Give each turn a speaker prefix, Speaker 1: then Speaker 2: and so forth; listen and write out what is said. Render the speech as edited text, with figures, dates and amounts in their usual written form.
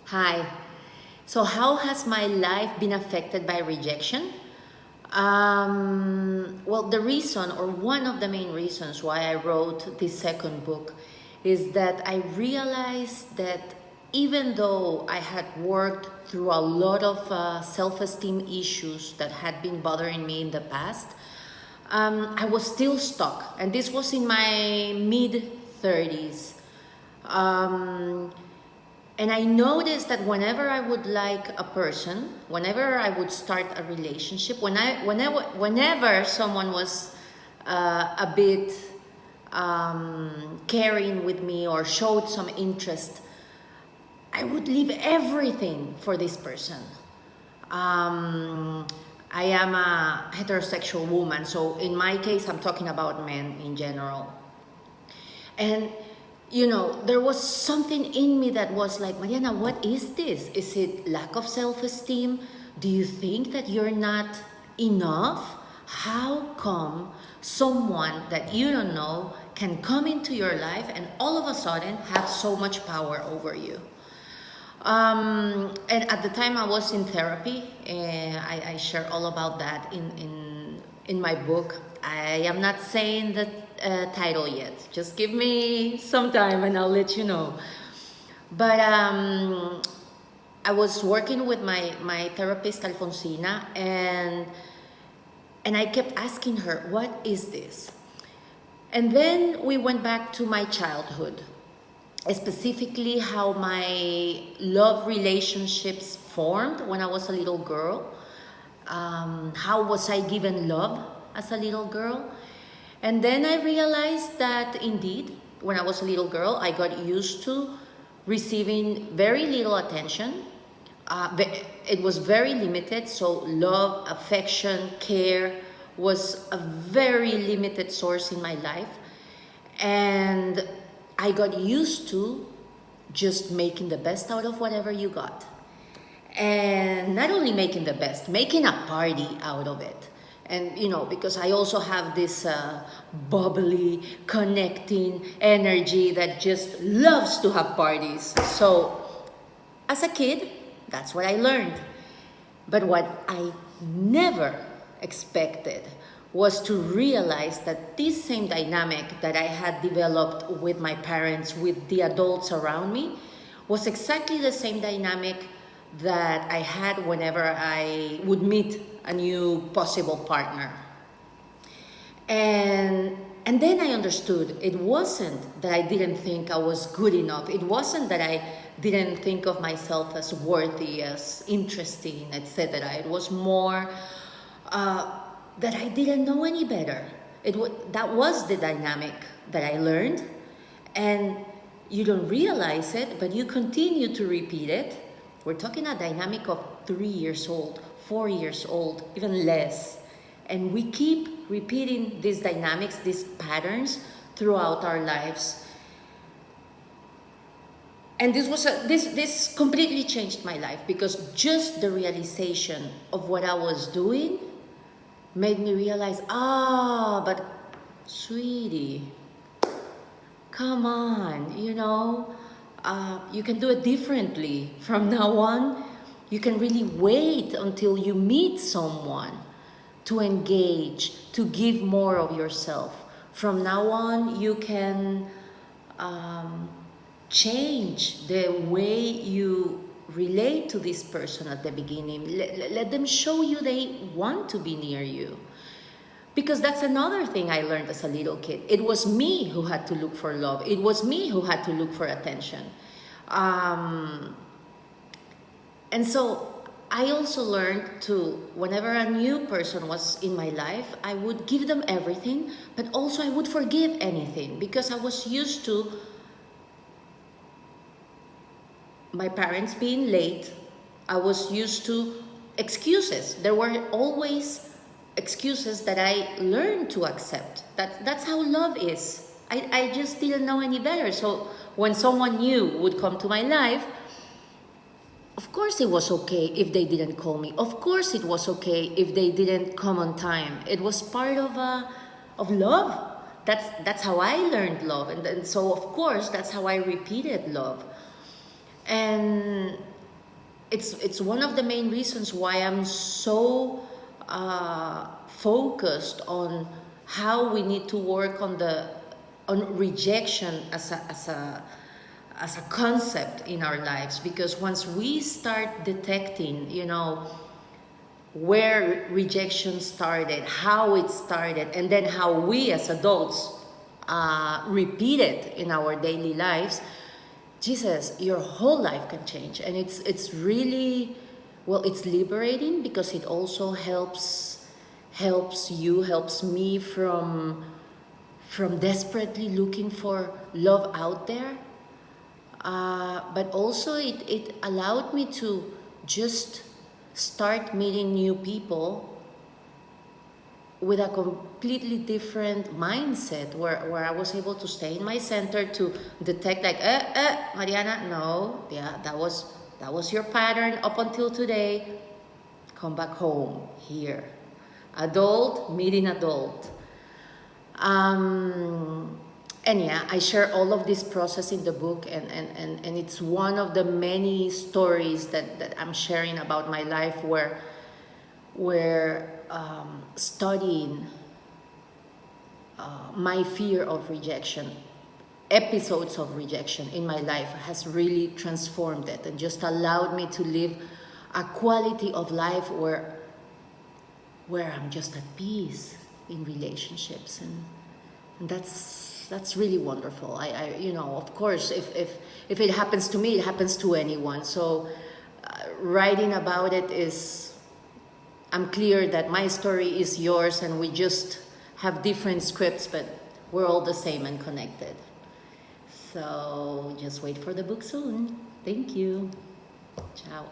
Speaker 1: Hi. So, how has my life been affected by rejection? Well, the reason, or one of the main reasons why I wrote this second book, is that I realized that even though I had worked through a lot of self esteem issues that had been bothering me in the past, I was still stuck. And this was in my mid 30s. Um, and I noticed that whenever I would like a person, whenever I would start a relationship, whenever someone was a bit caring with me or showed some interest, I would leave everything for this person. I am a heterosexual woman, so in my case, I'm talking about men in general. And there was something in me that was like, Mariana, what is this? Is it lack of self-esteem? Do you think that you're not enough? How come someone that you don't know can come into your life and all of a sudden have so much power over you? And at the time I was in therapy, I share all about that in my book. I am not saying the title yet. Just give me some time and I'll let you know. But I was working with my therapist, Alfonsina, and I kept asking her, what is this? And then we went back to my childhood, specifically how my love relationships formed when I was a little girl. How was I given love as a little girl? And then I realized that indeed, when I was a little girl, I got used to receiving very little attention. It was very limited, so love, affection, care was a very limited source in my life. And I got used to just making the best out of whatever you got. And not only making the best, making a party out of it. And because I also have this bubbly, connecting energy that just loves to have parties. So as a kid, that's what I learned. But what I never expected was to realize that this same dynamic that I had developed with my parents, with the adults around me, was exactly the same dynamic that I had whenever I would meet a new possible partner. And then I understood it wasn't that I didn't think I was good enough. It wasn't that I didn't think of myself as worthy, as interesting, etc. It was more that I didn't know any better. That was the dynamic that I learned. And you don't realize it, but you continue to repeat it. We're talking a dynamic of 3 years old, 4 years old, even less. And we keep repeating these dynamics, these patterns throughout our lives. And this completely changed my life, because just the realization of what I was doing made me realize, but sweetie, come on, you can do it differently. From now on, you can really wait until you meet someone to engage, to give more of yourself. From now on, you can change the way you relate to this person at the beginning. Let them show you they want to be near you. Because that's another thing I learned as a little kid. It was me who had to look for love. It was me who had to look for attention. And so I also learned to, whenever a new person was in my life, I would give them everything, but also I would forgive anything, because I was used to my parents being late. I was used to excuses. There were always excuses that I learned to accept. That's how love is. I just didn't know any better. So when someone new would come to my life, of course it was okay if they didn't call me. Of course it was okay if they didn't come on time. It was part of love. That's how I learned love. And so of course that's how I repeated love. And it's one of the main reasons why I'm so focused on how we need to work on rejection as a concept in our lives, because once we start detecting, where rejection started, how it started, and then how we as adults repeat it in our daily lives, Jesus, your whole life can change. And it's really, well, it's liberating, because it also helps me from desperately looking for love out there. But also it allowed me to just start meeting new people with a completely different mindset, where I was able to stay in my center, to detect, like, Mariana, no, yeah, that was your pattern up until today. Come back home here. Adult meeting adult. And yeah, I share all of this process in the book, and it's one of the many stories that I'm sharing about my life, where studying my fear of rejection, episodes of rejection in my life, has really transformed it and just allowed me to live a quality of life where I'm just at peace in relationships, and that's really wonderful. I of course, if it happens to me, it happens to anyone. So writing about it is, I'm clear that my story is yours, and we just have different scripts, but we're all the same and connected. So just wait for the book soon. Thank you. Ciao.